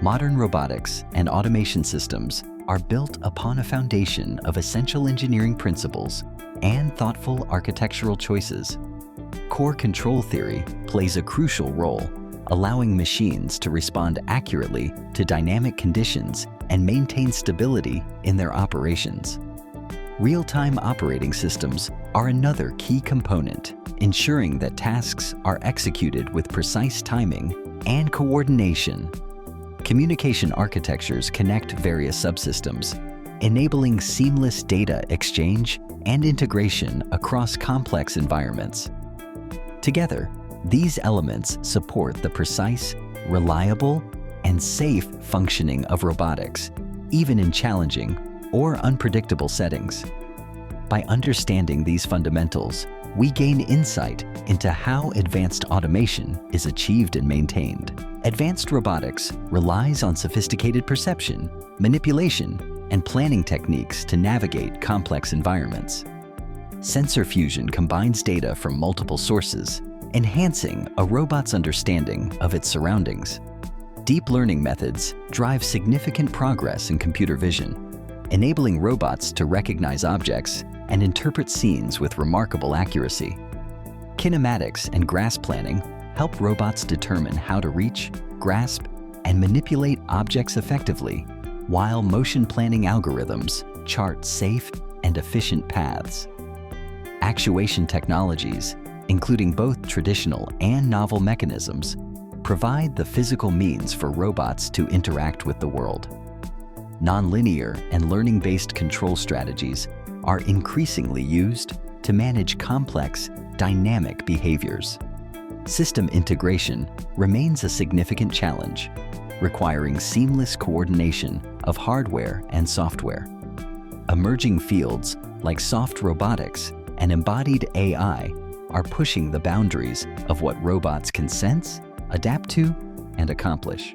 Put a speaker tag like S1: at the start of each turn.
S1: Modern robotics and automation systems are built upon a foundation of essential engineering principles and thoughtful architectural choices. Core control theory plays a crucial role, allowing machines to respond accurately to dynamic conditions and maintain stability in their operations. Real-time operating systems are another key component, ensuring that tasks are executed with precise timing and coordination. Communication architectures connect various subsystems, enabling seamless data exchange and integration across complex environments. Together, these elements support the precise, reliable, and safe functioning of robotics, even in challenging or unpredictable settings. By understanding these fundamentals, we gain insight into how advanced automation is achieved and maintained. Advanced robotics relies on sophisticated perception, manipulation, and planning techniques to navigate complex environments. Sensor fusion combines data from multiple sources, enhancing a robot's understanding of its surroundings. Deep learning methods drive significant progress in computer vision, enabling robots to recognize objects and interpret scenes with remarkable accuracy. Kinematics and grasp planning help robots determine how to reach, grasp, and manipulate objects effectively, while motion planning algorithms chart safe and efficient paths. Actuation technologies, including both traditional and novel mechanisms, provide the physical means for robots to interact with the world. Nonlinear and learning-based control strategies are increasingly used to manage complex, dynamic behaviors. System integration remains a significant challenge, requiring seamless coordination of hardware and software. Emerging fields like soft robotics and embodied AI are pushing the boundaries of what robots can sense, adapt to, and accomplish.